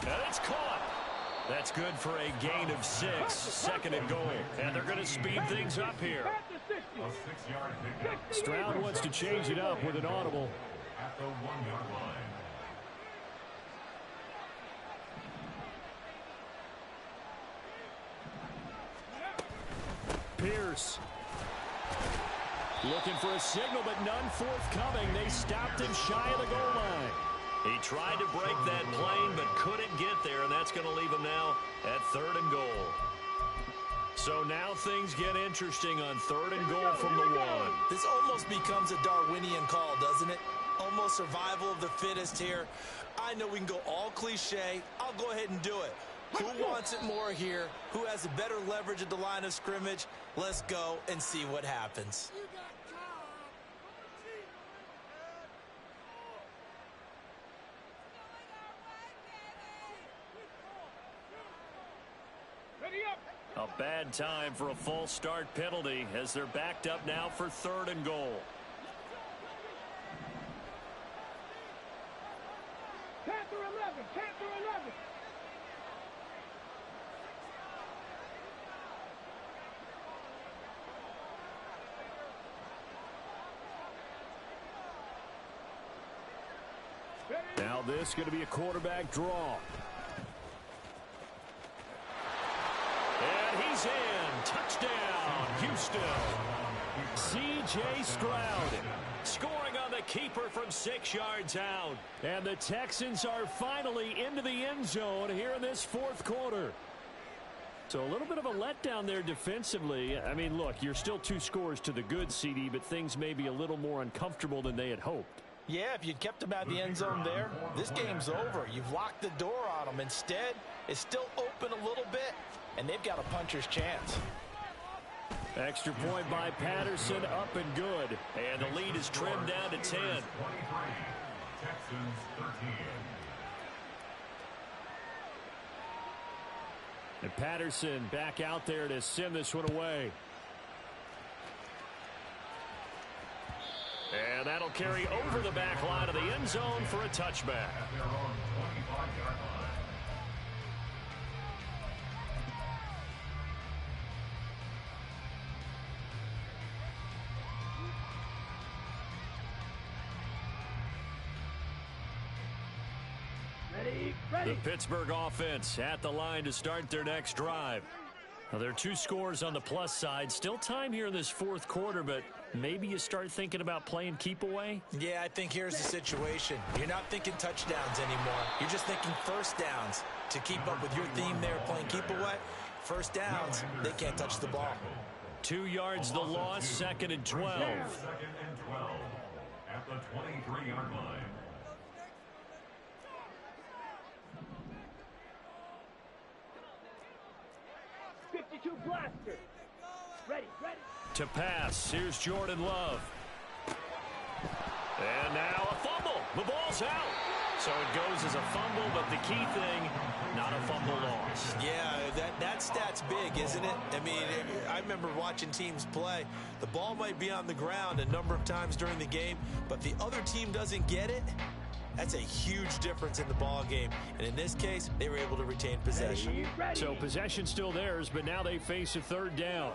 And it's caught. That's good for a gain of 6. Second and goal. And they're going to speed things up here. A 6-yard pickup Stroud wants to change it up with an audible. at the 1-yard line. Pierce. Looking for a signal, but none forthcoming. They stopped him shy of the goal line. He tried to break that plane, but couldn't get there, and that's going to leave him now at 3rd and goal. So now things get interesting on 3rd and goal from the 1. This almost becomes a Darwinian call, doesn't it? Almost survival of the fittest here. I know we can go all cliche. I'll go ahead and do it. Who wants it more here? Who has a better leverage at the line of scrimmage? Let's go and see what happens. A bad time for a false start penalty as they're backed up now for 3rd and goal. Panther 11, Panther 11. Now this is going to be a quarterback draw. And he's in. Touchdown, Houston. C.J. Stroud. Scoring on the keeper from 6 yards out. And the Texans are finally into the end zone here in this 4th quarter. So a little bit of a letdown there defensively. I mean, look, you're still 2 scores to the good, CD, but things may be a little more uncomfortable than they had hoped. Yeah, if you'd kept him out of the end zone there, this game's over. You've locked the door on him. Instead, it's still open a little bit, and they've got a puncher's chance. Extra point by Patterson, up and good. And the lead is trimmed down to 10. 23, Texans 13. And Patterson back out there to send this one away. And that'll carry over the back line of the end zone for a touchback. At their own 25-yard line. The Pittsburgh offense at the line to start their next drive. Now, there are 2 scores on the plus side. Still time here in this 4th quarter, but maybe you start thinking about playing keep away? Yeah, I think here's the situation. You're not thinking touchdowns anymore. You're just thinking first downs. To keep up with your theme there, playing keep away, first downs, they can't touch the ball. 2 yards the loss, 2nd and 12. 2nd and 12 at the 23-yard line. Blaster. Ready. To pass, here's Jordan Love. And now a fumble. The ball's out. So it goes as a fumble, but the key thing, not a fumble loss. Yeah, that stat's big, isn't it? I mean, I remember watching teams play. The ball might be on the ground a number of times during the game, but the other team doesn't get it. That's a huge difference in the ball game. And in this case, they were able to retain possession. So possession still theirs, but now they face a third down.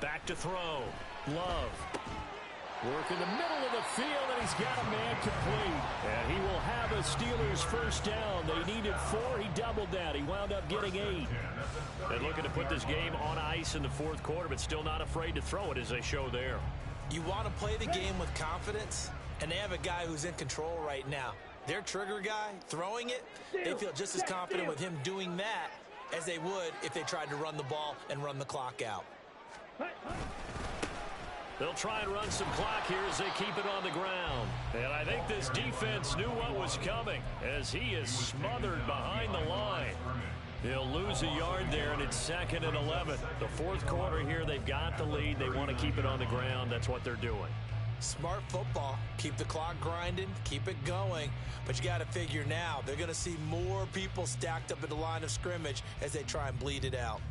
Back to throw. Love. Work in the middle of the field, and he's got a man complete. And he will have a Steelers first down. They needed 4. He doubled that. He wound up getting 8. They're looking to put this game on ice in the fourth quarter, but still not afraid to throw it as they show there. You want to play the game with confidence, and they have a guy who's in control right now. Their trigger guy, throwing it, they feel just as confident with him doing that as they would if they tried to run the ball and run the clock out. They'll try and run some clock here as they keep it on the ground. And I think this defense knew what was coming as he is smothered behind the line. He'll lose a yard there, and it's 2nd and 11. The fourth quarter here, they've got the lead. They want to keep it on the ground. That's what they're doing. Smart football. Keep the clock grinding. Keep it going. But you got to figure now, they're going to see more people stacked up at the line of scrimmage as they try and bleed it out.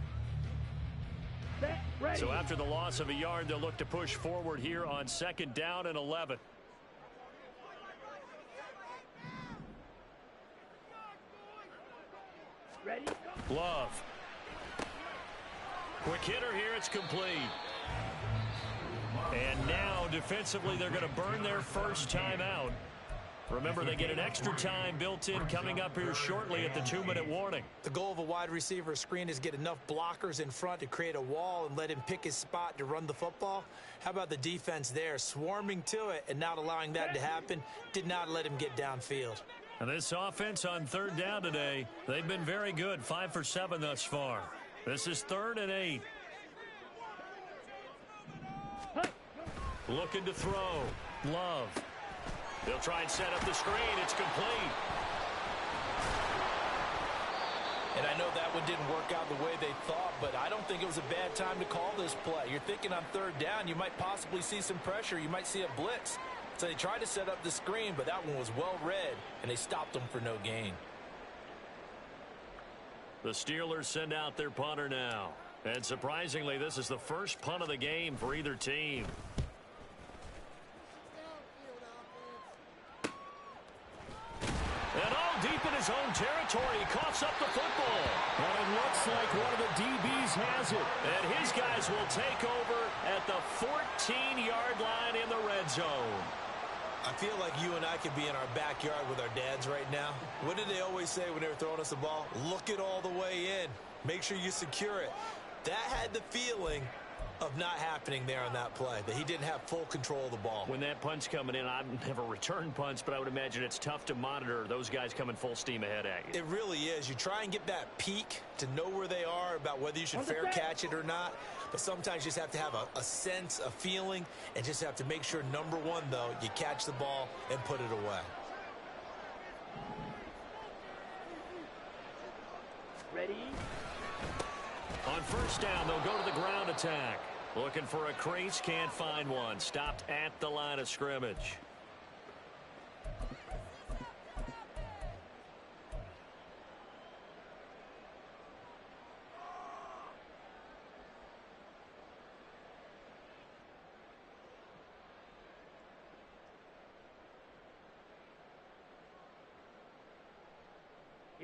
So after the loss of a yard, they'll look to push forward here on 2nd down and 11. Ready? Love. Quick hitter here. It's complete. And now defensively they're going to burn their first time out. Remember, they get an extra time built in coming up here shortly at the 2-minute warning. The goal of a wide receiver screen is get enough blockers in front to create a wall and let him pick his spot to run the football. How about the defense there, swarming to it and not allowing that to happen? Did not let him get downfield. And this offense on 3rd down today, they've been very good, 5 for 7 thus far. This is 3rd and 8. Looking to throw. Love. They'll try and set up the screen. It's complete. And I know that one didn't work out the way they thought, but I don't think it was a bad time to call this play. You're thinking on 3rd down, you might possibly see some pressure. You might see a blitz. So they tried to set up the screen, but that one was well read, and they stopped them for no gain. The Steelers send out their punter now. And surprisingly, this is the first punt of the game for either team. And all deep in his own territory, he coughs up the football. And it looks like one of the DBs has it. And his guys will take over at the 14-yard line in the red zone. I feel like you and I could be in our backyard with our dads right now. What did they always say when they were throwing us the ball? Look it all the way in. Make sure you secure it. That had the feeling of not happening there on that play, that he didn't have full control of the ball. When that punt's coming in, I've never returned punts, but I would imagine it's tough to monitor those guys coming full steam ahead at you. It really is. You try and get that peek to know where they are about whether you should fair catch it or not, but sometimes you just have to have a sense, a feeling, and just have to make sure, number one, though, you catch the ball and put it away. Ready? On 1st down, they'll go to the ground attack. Looking for a crease, can't find one. Stopped at the line of scrimmage.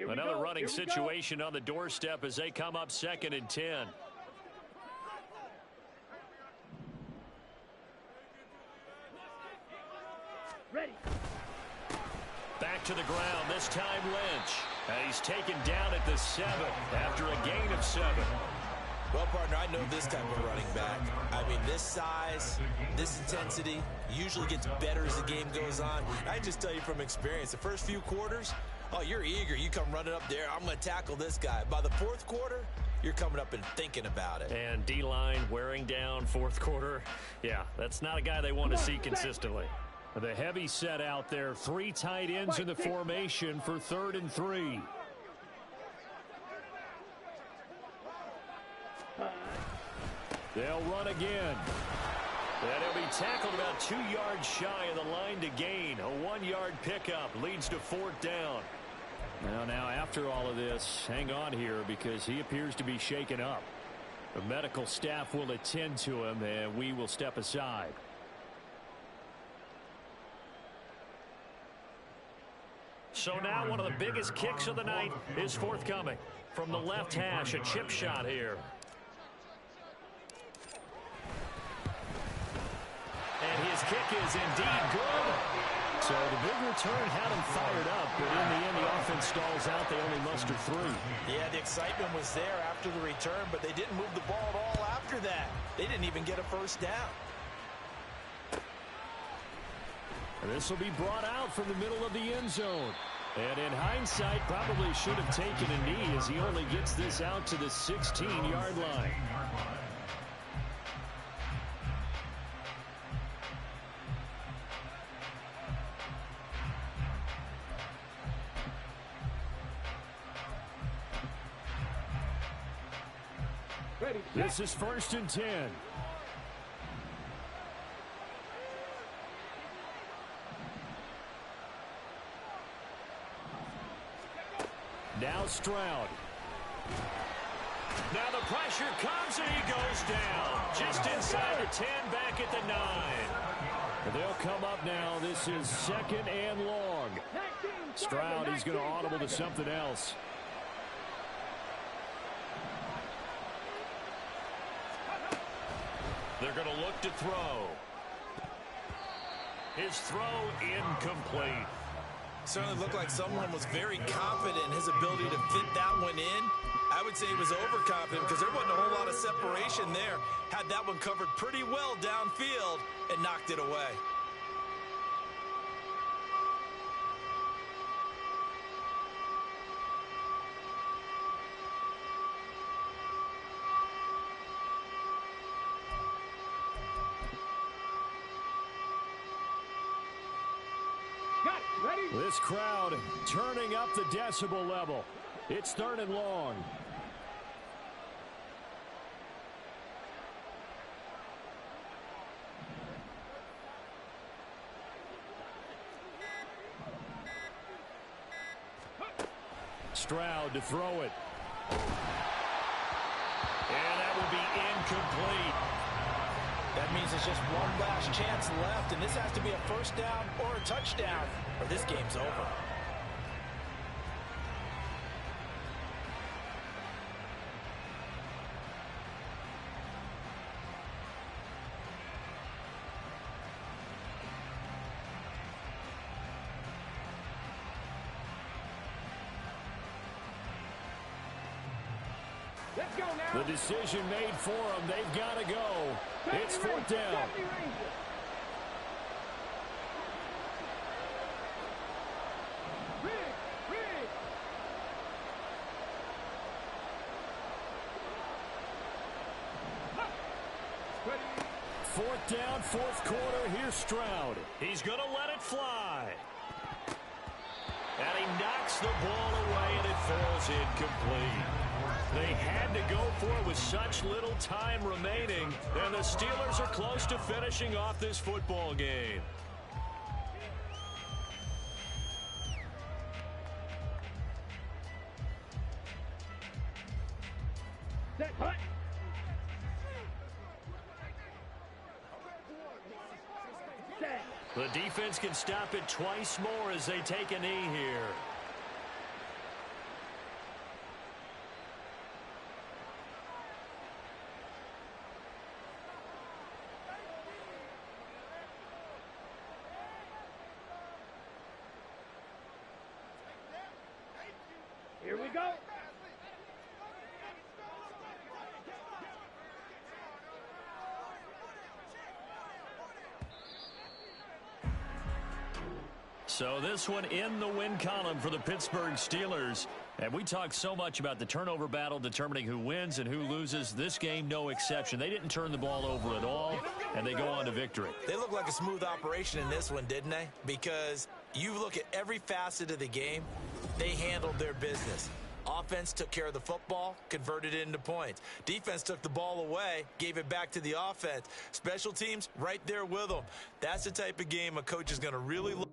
Another running situation on the doorstep as they come up 2nd and 10. Ready. Back to the ground, this time Lynch. And he's taken down at the 7 after a gain of 7. Well, partner, I know this type of running back. I mean, this size, this intensity usually gets better as the game goes on. I just tell you from experience, the first few quarters, oh, you're eager. You come running up there. I'm going to tackle this guy. By the 4th quarter, you're coming up and thinking about it. And D-line wearing down 4th quarter. Yeah, that's not a guy they want to see consistently. The heavy set out there. 3 tight ends in the formation for 3rd and 3. They'll run again. And he'll be tackled about 2 yards shy of the line to gain. A 1-yard pickup leads to 4th down. Well, now after all of this, hang on here because he appears to be shaken up. The medical staff will attend to him, and we will step aside. So now one of the biggest kicks of the night is forthcoming. From the left hash, a chip shot here. And his kick is indeed good. So the big return had him fired up, but in the end, the offense stalls out. They only muster 3. Yeah, the excitement was there after the return, but they didn't move the ball at all after that. They didn't even get a first down. And this will be brought out from the middle of the end zone. And in hindsight, probably should have taken a knee as he only gets this out to the 16-yard line. This is 1st and 10. Now Stroud. Now the pressure comes and he goes down. Just inside the 10, back at the 9. They'll come up now. This is 2nd and long. Stroud, he's going to audible to something else. They're going to look to throw. His throw incomplete. Certainly looked like someone was very confident in his ability to fit that one in. I would say he was overconfident because there wasn't a whole lot of separation there. Had that one covered pretty well downfield and knocked it away. This crowd turning up the decibel level. It's 3rd and long. Stroud to throw it. And that will be incomplete. That means it's just one last chance left, and this has to be a first down or a touchdown, or this game's over. Let's go now. The decision made for them. They've got to go. It's 4th down. Fourth down, 4th quarter. Here's Stroud. He's going to let it fly. And he knocks the ball away, and it falls incomplete. They had to go for it with such little time remaining, and the Steelers are close to finishing off this football game. Set, punt. Set. The defense can stop it twice more as they take a knee here. Here we go. So this one in the win column for the Pittsburgh Steelers. And we talk so much about the turnover battle determining who wins and who loses. This game, no exception. They didn't turn the ball over at all, and they go on to victory. They look like a smooth operation in this one, didn't they? Because you look at every facet of the game, they handled their business. Offense took care of the football, converted it into points. Defense took the ball away, gave it back to the offense. Special teams right there with them. That's the type of game a coach is going to really look